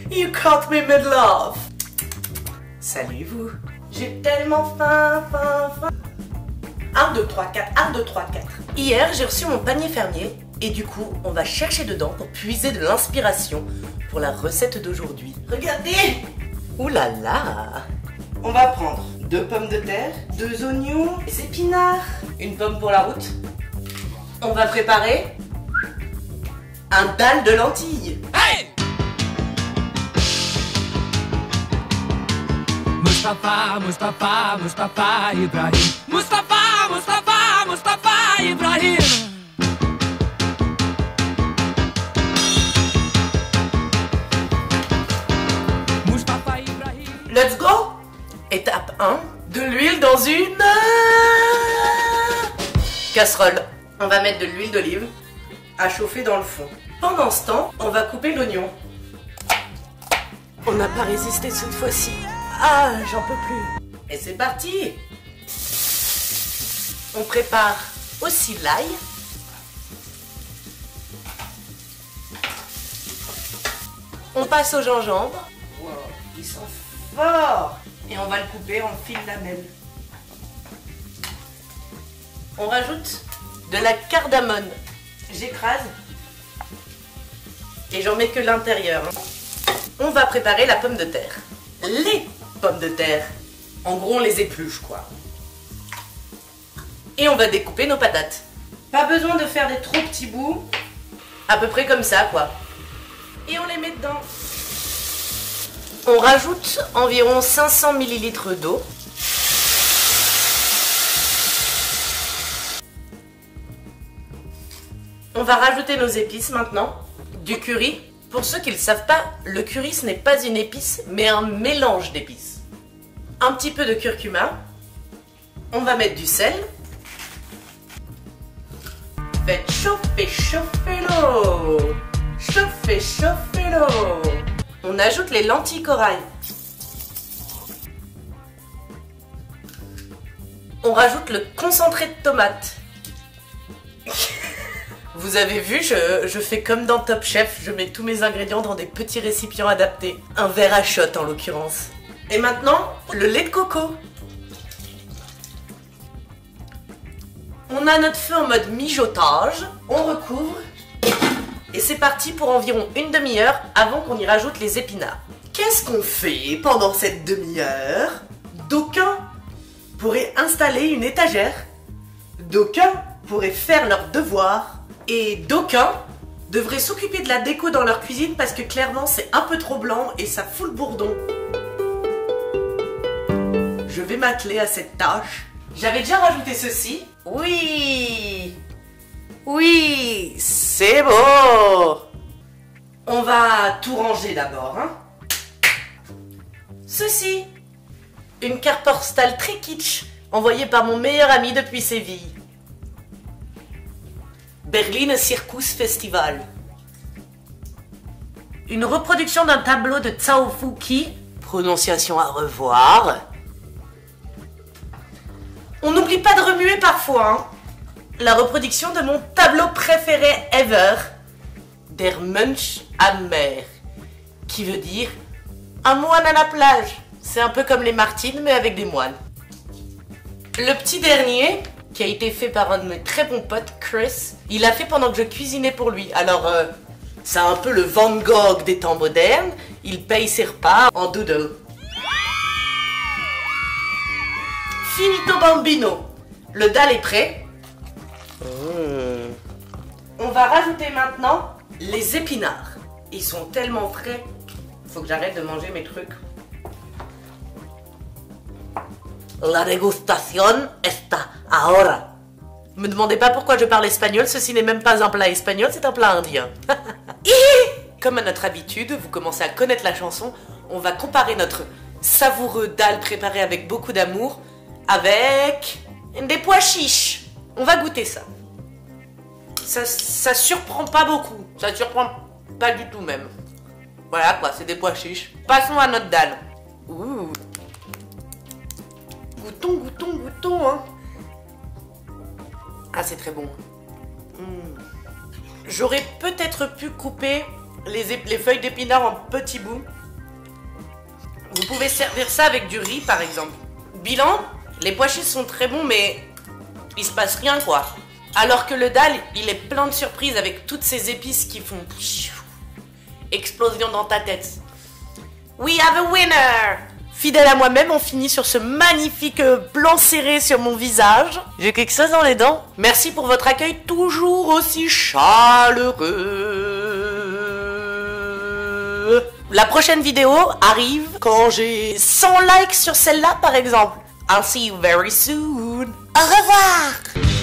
You caught me mid-love. Salut vous. J'ai tellement faim. 1, 2, 3, 4, 1, 2, 3, 4. Hier, j'ai reçu mon panier fermier et du coup, on va chercher dedans pour puiser de l'inspiration pour la recette d'aujourd'hui. Regardez! Ouh là là! On va prendre 2 pommes de terre, 2 oignons, des épinards, une pomme pour la route. On va préparer un dalle de lentilles. Hey! Mustafa, Mustafa, Mustafa Ibrahim. Mustafa, Mustafa, Mustafa Ibrahim. Mustafa Ibrahim. Let's go! Étape 1, de l'huile dans une casserole. On va mettre de l'huile d'olive à chauffer dans le fond. Pendant ce temps, on va couper l'oignon. On n'a pas résisté cette fois-ci. Ah, j'en peux plus. Et c'est parti! On prépare aussi l'ail. On passe au gingembre. Wow, ils sont forts! Et on va le couper en fines lamelles. On rajoute de la cardamone. J'écrase. Et j'en mets que l'intérieur. On va préparer la pomme de terre. Les pommes de terre. En gros, on les épluche, quoi. Et on va découper nos patates. Pas besoin de faire des trop petits bouts. À peu près comme ça, quoi. Et on les met dedans. On rajoute environ 500 ml d'eau. On va rajouter nos épices maintenant. Du curry. Pour ceux qui ne le savent pas, le curry ce n'est pas une épice, mais un mélange d'épices. Un petit peu de curcuma. On va mettre du sel. Faites chauffer, chauffer l'eau. Chauffer, chauffer l'eau. On ajoute les lentilles corail. On rajoute le concentré de tomate. Vous avez vu, je fais comme dans Top Chef, je mets tous mes ingrédients dans des petits récipients adaptés. Un verre à shot en l'occurrence. Et maintenant, le lait de coco. On a notre feu en mode mijotage. On recouvre. Et c'est parti pour environ une demi-heure avant qu'on y rajoute les épinards. Qu'est-ce qu'on fait pendant cette demi-heure? D'aucuns pourraient installer une étagère. D'aucuns pourraient faire leurs devoirs. Et d'aucuns devraient s'occuper de la déco dans leur cuisine parce que clairement c'est un peu trop blanc et ça fout le bourdon. Je vais m'atteler à cette tâche. J'avais déjà rajouté ceci. Oui! Oui! C'est beau! On va tout ranger d'abord. Hein. Ceci! Une carte postale très kitsch envoyée par mon meilleur ami depuis Séville. Berlin Circus Festival. Une reproduction d'un tableau de Cao Fuqi, prononciation à revoir. On n'oublie pas de remuer parfois. Hein. La reproduction de mon tableau préféré ever, Der Mönch am Meer, qui veut dire un moine à la plage. C'est un peu comme les Martines, mais avec des moines. Le petit dernier, qui a été fait par un de mes très bons potes, Chris, il l'a fait pendant que je cuisinais pour lui. Alors, c'est un peu le Van Gogh des temps modernes. Il paye ses repas en doodle. Finito bambino. Le dalle est prêt. On va rajouter maintenant les épinards. Ils sont tellement frais. Faut que j'arrête de manger mes trucs. La dégustation está ahora. Me demandez pas pourquoi je parle espagnol, ceci n'est même pas un plat espagnol, c'est un plat indien. Comme à notre habitude, vous commencez à connaître la chanson, on va comparer notre savoureux dalle préparé avec beaucoup d'amour avec des pois chiches. On va goûter ça. Ça surprend pas beaucoup, ça surprend pas du tout même. Voilà quoi, c'est des pois chiches. Passons à notre dalle. Ouh. Goûtons, goûtons, goûtons, hein. Ah, c'est très bon. J'aurais peut-être pu couper les feuilles d'épinards en petits bouts. Vous pouvez servir ça avec du riz par exemple. Bilan, les pois chiches sont très bons mais il se passe rien quoi. Alors que le dal, il est plein de surprises avec toutes ces épices qui font explosion dans ta tête. We have a winner! Fidèle à moi-même, on finit sur ce magnifique plan serré sur mon visage. J'ai quelque chose dans les dents. Merci pour votre accueil toujours aussi chaleureux. La prochaine vidéo arrive quand j'ai 100 likes sur celle-là par exemple. I'll see you very soon. Au revoir!